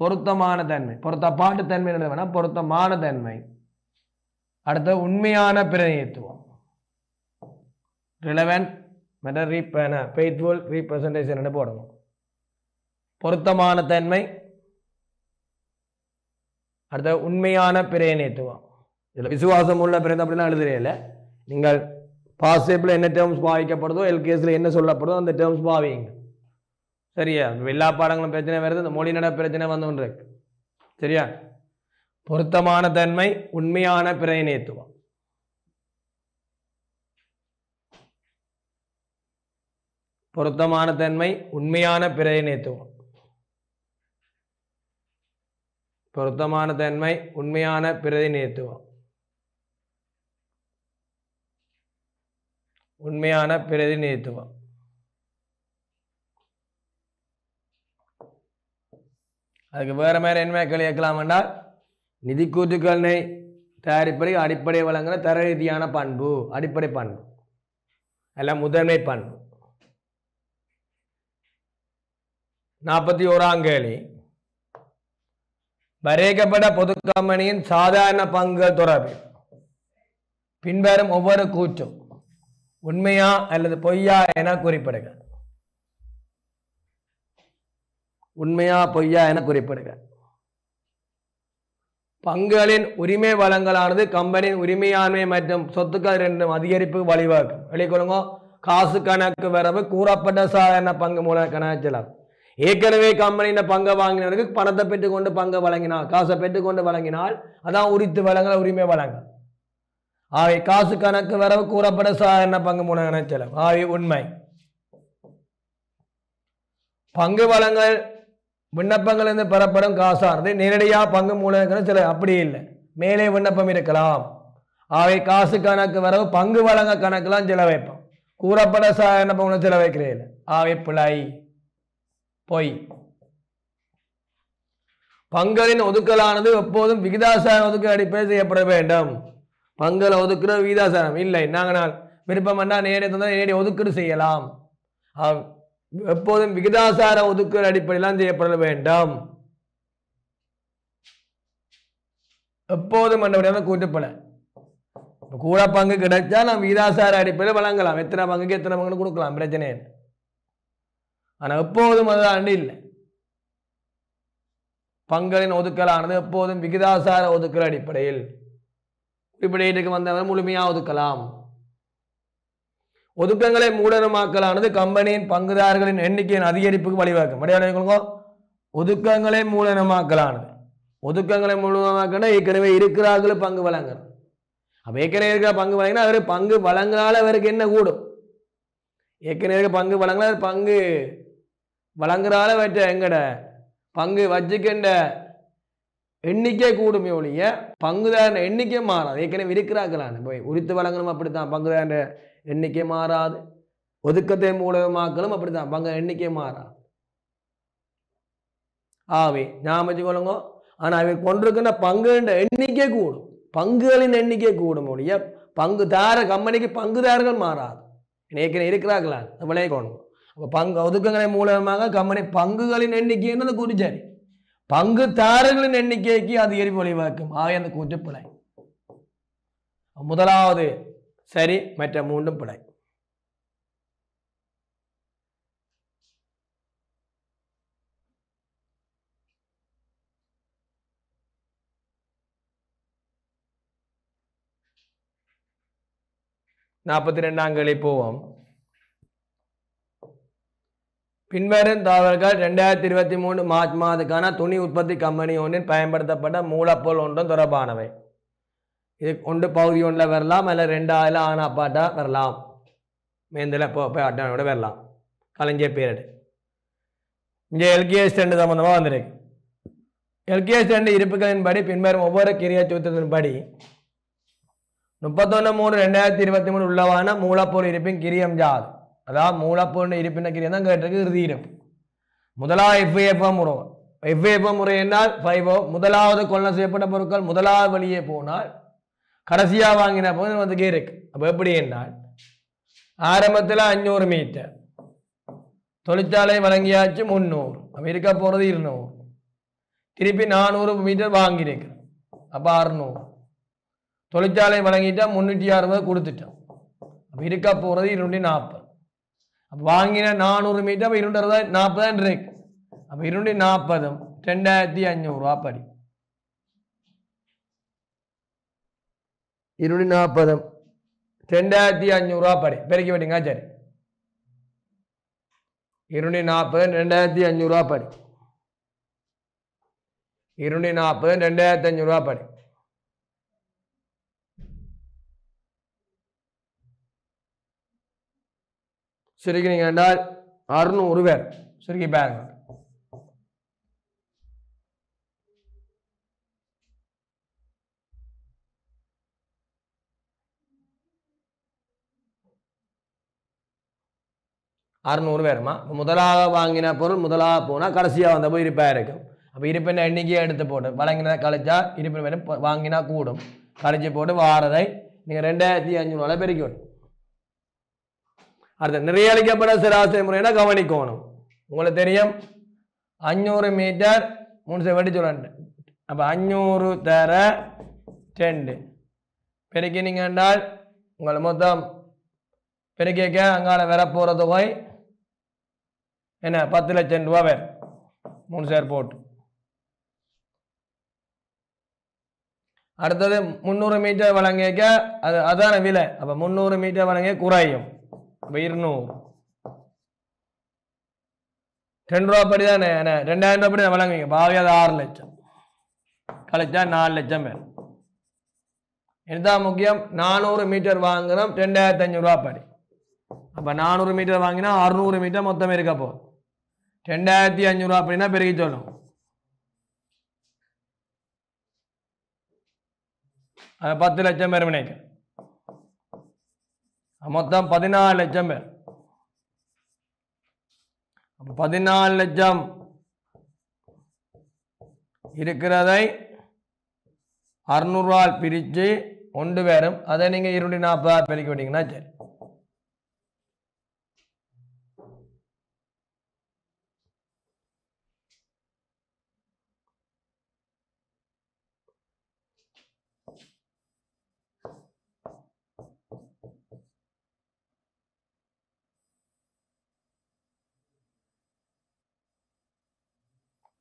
B: பொருத்தமான தன்மை பொருத்தப்பாட்டு தன்மை வேணா பொருத்தமான தன்மை. அடுத்த உண்மையான பிரதிநிதித்துவம் ரிலவென்ட் ஃபெய்த்ஃபுல் ரீப்ரசன்டேஷன் போடணும். பொருத்தமான தன்மை. அடுத்த உண்மையான பிரதிநிதித்துவம். இதில் விசுவாசம் உள்ள பிரதி அப்படிலாம் எழுதுறீங்கள. நீங்கள் பாசிபிள் என்ன டேர்ம்ஸ் பாவிக்கப்படுதோ எல்கேஸில் என்ன சொல்லப்படுதோ அந்த டேர்ம்ஸ் பாவிங்க. சரியா? எல்லா பாடங்களும் பிரச்சனை வருது. இந்த மொழி நட பிரச்சனை வந்து இருக்கு. சரியா? பொருத்தமான தன்மை உண்மையான பிரதிநிதித்துவம். பொருத்தமான தன்மை உண்மையான பிரதிநிதித்துவம். பொருத்தமான தன்மை உண்மையான பிரதிநிதித்துவம். உண்மையான பிரதிநிதித்துவம். அதுக்கு வேற மாதிரி என்ன கேள்வி கேட்கலாம் என்றால் நிதி கூட்டுக்களை தயாரிப்பதை அடிப்படை வழங்குகிற தர ரீதியான பண்பு அடிப்படை பண்பு அல்ல முதன்மை பண்பு. 41ஆம் கேள்வி வரையறுக்கப்பட்ட பொது கம்பெனியின் சாதாரண பங்குகள் தொடர்பில் பின்வரும் ஒவ்வொரு கூற்றும் உண்மையா அல்லது பொய்யா என குறிப்பிடுக. உண்மையா பொய்யா என குறிப்பிடுக. பங்குகளின் உரிமை வழங்கலானது கம்பெனியின் உரிமையாண்மை மற்றும் சொத்துக்கள் ரெண்டும் அதிகரிப்புக்கு வழிவகுக்கும். வெளிக்கொள்ளுங்க. காசு கணக்கு வரவு கூறப்பட்ட சாதாரண பங்கு மூல கணக்கு செலவு. ஏற்கனவே கம்பெனியின் பங்கை வாங்கினவருக்கு பணத்தை பெற்றுக்கொண்டு பங்கை வழங்கினால், காசை பெற்றுக்கொண்டு வழங்கினால் அதான் உரித்து வழங்கல் உரிமை வழங்கல். ஆகவே காசு கணக்கு வரவு கூறப்பட்ட சாதாரண பங்கு மூல கணக்கு செலவு. ஆகவே உண்மை. பங்கு வழங்கல் விண்ணப்பங்கள் இருந்து பெறப்படும் காசானது நேரடியாக பங்கு மூலம் சில அப்படி இல்லை, மேலே விண்ணப்பம் இருக்கலாம். ஆகவே காசு கணக்கு வரவு பங்கு வழங்க கணக்கெல்லாம் செலவு வைப்போம். கூறப்பட சாதாரண பங்கு செலவு வைக்கிறேன். ஆகவே பிழை, பொய். பங்களின் ஒதுக்கலானது எப்போதும் விகிதாசார ஒதுக்கல் அடிப்படையில் செய்யப்பட வேண்டும். பங்களை ஒதுக்குற விகிதாசாரம் இல்லை. நாங்கள் விருப்பம் என்றால் நேரடி ஒதுக்கீடு செய்யலாம். எப்போதும் விகிதாசார ஒதுக்கீடு அடிப்படையில் செய்யப்பட வேண்டும். எப்போதும் கூட்டுப்பட கூட பங்கு கிடைச்சா நாம் விகிதாசார அடிப்படையில் வழங்கலாம். எத்தனை பங்குக்கு எத்தனை பங்கு கொடுக்கலாம், பிரச்சனை. ஆனால் எப்போதும் அதுதான் இல்லை. பங்களின் ஒதுக்கலானது எப்போதும் விகிதாசார ஒதுக்கல் அடிப்படையில் இப்படிக்கு வந்தவர் முழுமையாக ஒதுக்கலாம். ஒதுக்கங்களை மூலதனமாக்கலானது கம்பெனியின் பங்குதாரர்களின் எண்ணிக்கையின் அதிகரிப்புக்கு வழிவகுக்கும். ஒதுக்கங்களை மூலதனமாக்கலானது, ஒதுக்கங்களை மூலதனமாக்கினா ஏற்கனவே இருக்கிறார்கள் பங்கு வழங்கல். அப்போ ஏற்கனவே இருக்கிற பங்கு வழங்கினா அவர் பங்கு வழங்கினால அவருக்கு என்ன கூடும்? ஏற்கனவே பங்கு வழங்கினா பங்கு வழங்குறால வச்ச எங்கட பங்கு வச்சுக்கின்ற எண்ணிக்கை கூடுமே ஒழிய பங்குதார எண்ணிக்கை மாறாது. ஏற்கனவே இருக்கிறார்களான போய் உரித்து வழங்கணும் அப்படித்தான், பங்குதார எண்ணிக்கை மாறாது. ஒதுக்கத்தை மூலமாக்கலும் அப்படித்தான், பங்கு எண்ணிக்கை மாறாது. ஆவே ஞாபகம் வச்சுக்கொள்ளுங்க. ஆனால் அவை கொண்டிருக்கின்ற பங்குன்ற எண்ணிக்கை கூடும், பங்குகளின் எண்ணிக்கை கூடும் ஒழிய பங்குதார கம்பெனிக்கு பங்குதாரர்கள் மாறாது. ஏற்கனவே இருக்கிறார்களா விளையக்கணும். அப்போ பங்கு ஒதுக்கங்களை மூலமாக கம்பெனி பங்குகளின் எண்ணிக்கை என்னது குறிச்சாரி, பங்குதாரர்களின் எண்ணிக்கைக்கு அதிகரிப்பு வழிவகுக்கும். ஆகிய அந்த கூற்று பிழை. முதலாவது சரி, மற்ற மூன்றும் பிழை. நாற்பத்தி ரெண்டாம் கேள்வி போவோம். பின்வரும் தகவல்கள் 2023 மார்ச் மாதத்துக்கான துணி உற்பத்தி கம்பெனி ஒன்றின் பயன்படுத்தப்பட்ட மூலப்பொருள் ஒன்றும் தொடர்பானவை. இது ஒன்று பகுதி ஒன்றில் வரலாம், அல்ல 2 ஆனா பாட்டா வரலாம், மேந்தில் போய் அட்டானோட வரலாம். கலைஞர் பீரியட் இங்கே எல்கேஎஸ் 2 சம்பந்தமாக வந்திருக்கு. எல்கேஎஸ் 2 இருப்புகளின் படி பின்வரும் ஒவ்வொரு கிரியா சூத்திரத்தின் படி 31/3/2023 உள்ளவான மூலப்பொருள் இருப்பின் கிரியம் ஜாது. அதாவது மூலப்பொருள் இருப்பின கிரியம் தான் கேட்டிருக்கு. இறுதி இருப்பு முதலாவது எஃப்ஏஎஃப்எம் முறை. எஃப்ஏஎஃப்எம் முறை என்றால் 5O. முதலாவது கொள்ளம் செய்யப்பட்ட பொருட்கள் முதலாவது வழியே போனால் கடைசியாக வாங்கின போது வந்து இருக்கு. அப்போ எப்படி என்றால் ஆரம்பத்தில் 500 மீட்டர், தொழிற்சாலை வழங்கியாச்சு 300, அப்போ இருக்க போகிறது 200, திருப்பி 400 மீட்டர் வாங்கியிருக்கு, அப்போ 600, தொழிற்சாலை வழங்கிட்டா 360 கொடுத்துட்டோம், அப்போ இருக்க போகிறது 240. அப்போ வாங்கின 400 மீட்டர் அப்போ 240 இருக்கு. அப்போ 240 2500 ரூபா படி. 240 2500 ரூபா படி பெருக்கி விட்டீங்க. சரி, 240 2500 ரூபா படி. 240 2500 ரூபா படி. சுருக்கினீங்க என்றால் 600 பேர். சுருக்கி பாருங்க. பேருமா முதலாக வாங்கின பொருள் முதலாக போனால் கடைசியாக வந்த போய் இருப்பாக இருக்கும். அப்போ இருப்பின் எண்ணிக்கையை எடுத்து போட்டு வழங்கினதை கழிச்சா இருப்பின் வேணும் வாங்கினா கூடும். கழிச்சு போட்டு வாரதை நீங்கள் 2500 பெருக்கி விடும். அடுத்து நிறையளிக்கப்பட்ட சராசரி முறையினா கவனிக்கணும். உங்களுக்கு தெரியும் 500 மீட்டர் 3 வெட்டி சொல்ல. அப்போ 500 தர 2 பெருக்கினீங்க என்றால் உங்களை மொத்தம் பெருக்கிக்க அங்கால வர போகிற தொகை என்ன 10 லட்சம் ரூபா வேறு. 3 சேர் போட்டு. அடுத்தது 300 மீட்டர் வழங்கிக்க அதான விலை. அப்போ 300 மீட்டர் வழங்கிய குறையும். அப்போ 200 2 ரூபா படி தானே 2000 ரூபா படி தான் வழங்குவீங்க. பாவி அது 6 லட்சம் கழிச்சா 4 லட்சம் பேர். இதுதான் முக்கியம். 400 மீட்டர் வாங்குறோம் 2500 ரூபா படி. அப்போ 400 மீட்டர் வாங்கினா 600 மீட்டர் மொத்தம் இருக்க போகுது. 2500 ரூபா அப்படின்னா பெருகி சொல்லும். அது 10 லட்சம் பேர் வினைக்க மொத்தம் 14 லட்சம் பேர். 14 லட்சம் இருக்கிறதை 600 ரூபாய் பிரித்து ஒன்று பேரும் அதை நீங்கள் 240 பெருக்கி விட்டீங்கன்னா சரி.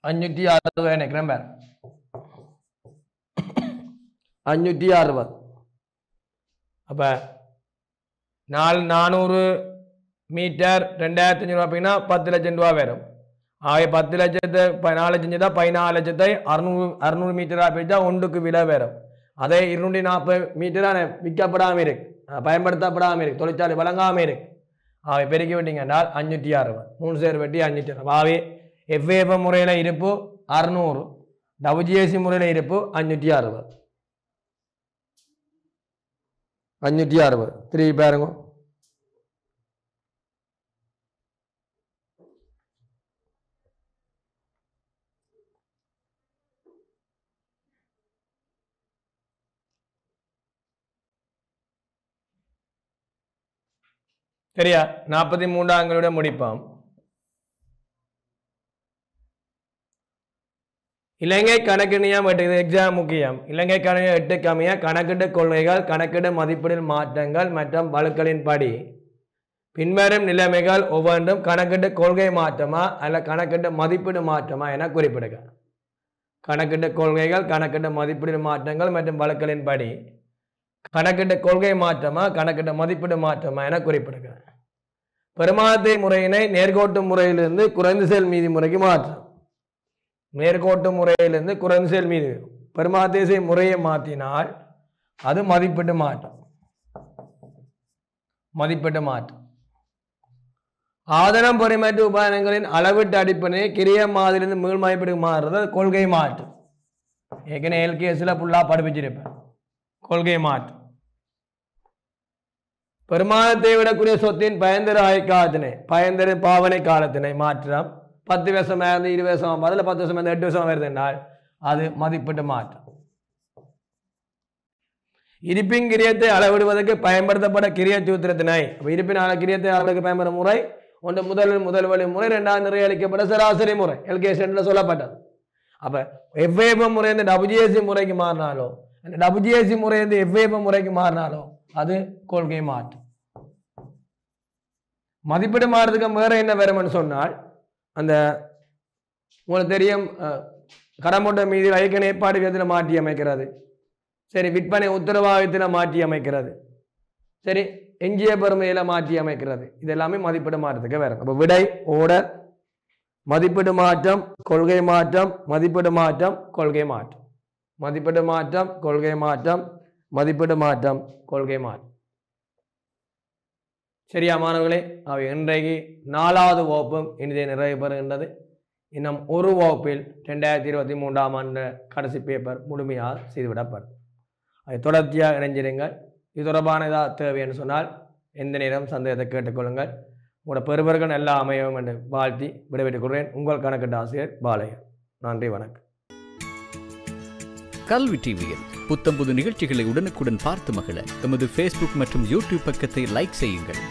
B: அஞ்சூற்றி 60 நினைக்கிறேன் பேர் 560. அப்போ 400 மீட்டர் 2500 ரூபா அப்படின்னா 10 லட்சம் ரூபா வரும். ஆகிய 10 லட்சத்தை 4 லட்சம் தான் 14 லட்சத்தை 600 மீட்டராக பிரித்தா ஒன்றுக்கு விலை வரும். அதே 240 மீட்டரான விற்கப்படாமல் இருக்கு, பயன்படுத்தப்படாமல் இருக்கு, தொழிற்சாலை வழங்காமல் இருக்கு. ஆகிய பெருக்கி விட்டீங்கன்னால் 560 3 சேர் வெட்டி 560. ஆகவே எஃப்ஏஎஃப் முறையில் இருப்பு 600, WGSC முறையில் இருப்பு 560. 560 திருப்பி பாருங்க. சரியா? 43 முடிப்பாம். இலங்கை கணக்கு நியம் எக்ஸாம் முக்கியம். இலங்கை கணக்கு 8 கம்மிய கணக்கிட்டு கொள்கைகள், கணக்கிட்டு மதிப்பீடு மாற்றங்கள் மற்றும் வழுக்களின் படி பின்வரும் நிலைமைகள் ஒவ்வொன்றும் கணக்கிட்டு கொள்கை மாற்றமா அல்ல கணக்கிட்டு மதிப்பீடு மாற்றமா என குறிப்பிடுக. கணக்கிட்டு கொள்கைகள், கணக்கிட்டு மதிப்பீடு மாற்றங்கள் மற்றும் வழுக்களின் படி கணக்கிட்டு கொள்கை மாற்றமா கணக்கிட்டு மதிப்பீடு மாற்றமா என குறிப்பிடுக. பெருமானத்தை முறையினை நேர்கோட்டு முறையிலிருந்து குறைந்து செயல் மீதி முறைக்கு மாற்றம். நேர்கோட்டு முறையிலிருந்து குறைந்து செயல் மீது பெருமாதேசை முறையை மாற்றினால் அது மதிப்பீட்டு மாற்றம். மதிப்பீட்டு மாற்றம். ஆதனம் பொறிமற்ற உபாயனங்களின் அளவீட்டு அடிப்படையை கிரிய மாதிரிலிருந்து மீள் மதிப்பீடு மாறுறது கொள்கை மாற்றம். ஏற்கனவே எல்கேஎஸ்ல ஃபுல்லாக படிப்பிச்சிருப்பேன். கொள்கை மாற்றம். பெருமானத்தை விடக்கூடிய சொத்தின் பயன்தரு ஆய்காலத்தினை பயன்தரு பாவனை காலத்தினை மாற்றம். 10 வருஷம் 20 வருஷம் அதில் 10 வருஷம் 8 வருஷம் வருது என்றால் அது மதிப்பீட்டு மாற்றம். இருப்பின் கிரியத்தை அளவிடுவதற்கு பயன்படுத்தப்பட்ட கிரிய சூத்திரத்தினை இருப்பின் கிரியத்தை அளவுக்கு பயன்படும் முறை ஒன்று முதல் வழி முறை, 2வது நிறையளிக்கப்பட்ட சராசரி முறை எல்கேஎஸ் சொல்லப்பட்டது. அப்போ எஃப்ஏஎஃப் முறை இந்த WGSC முறைக்கு மாறினாலோ அந்த WGSC முறை இந்த எஃப்ஏஎஃப் முறைக்கு மாறினாலோ அது கொள்கை மாற்றம். மதிப்பீடு மாறதுக்கு வேற என்ன வரும்னு சொன்னால் அந்த உங்களுக்கு தெரியும் கடமோட்ட மீது ஐக்கன் ஏற்பாடு விதத்தில் மாற்றி அமைக்கிறது. சரி, விற்பனை உத்தரவாதத்தில் மாற்றி அமைக்கிறது. சரி, எஞ்சிய பெருமையில் மாற்றி அமைக்கிறது. இது எல்லாமே மதிப்பீடு மாற்றத்துக்கு வரும். அப்போ விடை ஓடர் மதிப்பீடு மாற்றம், கொள்கை மாற்றம், மதிப்பீடு மாற்றம், கொள்கை மாற்றம், மதிப்பீடு மாற்றம், கொள்கை மாற்றம், மதிப்பீடு மாற்றம், கொள்கை மாற்றம். சரியா மாணவர்களே? அவை இன்றைக்கு 4வது வகுப்பும் இனிதே நிறைவு பெறுகின்றது. இன்னும் ஒரு வகுப்பில் 2023ஆம் ஆண்டு கடைசி பேப்பர் முழுமையாக செய்துவிடப்படும். அதை தொடர்ச்சியாக இணைஞ்சிருங்கள். இது தொடர்பான ஏதாவது தேவைன்னு சொன்னால் எந்த நேரம் சந்தேகத்தை கேட்டுக்கொள்ளுங்கள். உங்களோட பெறுவர்கள் எல்லாம் அமையும் என்று வாழ்த்தி விடைபெற்றுக் கொள்கிறேன். உங்கள் கணக்கெட்டு ஆசிரியர் பாலையன். நன்றி, வணக்கம்.
C: கல்வி டிவியில் புத்தம்புது நிகழ்ச்சிகளை உடனுக்குடன் பார்த்து மகிழ எமது Facebook மற்றும் YouTube பக்கத்தை லைக் செய்யுங்கள்.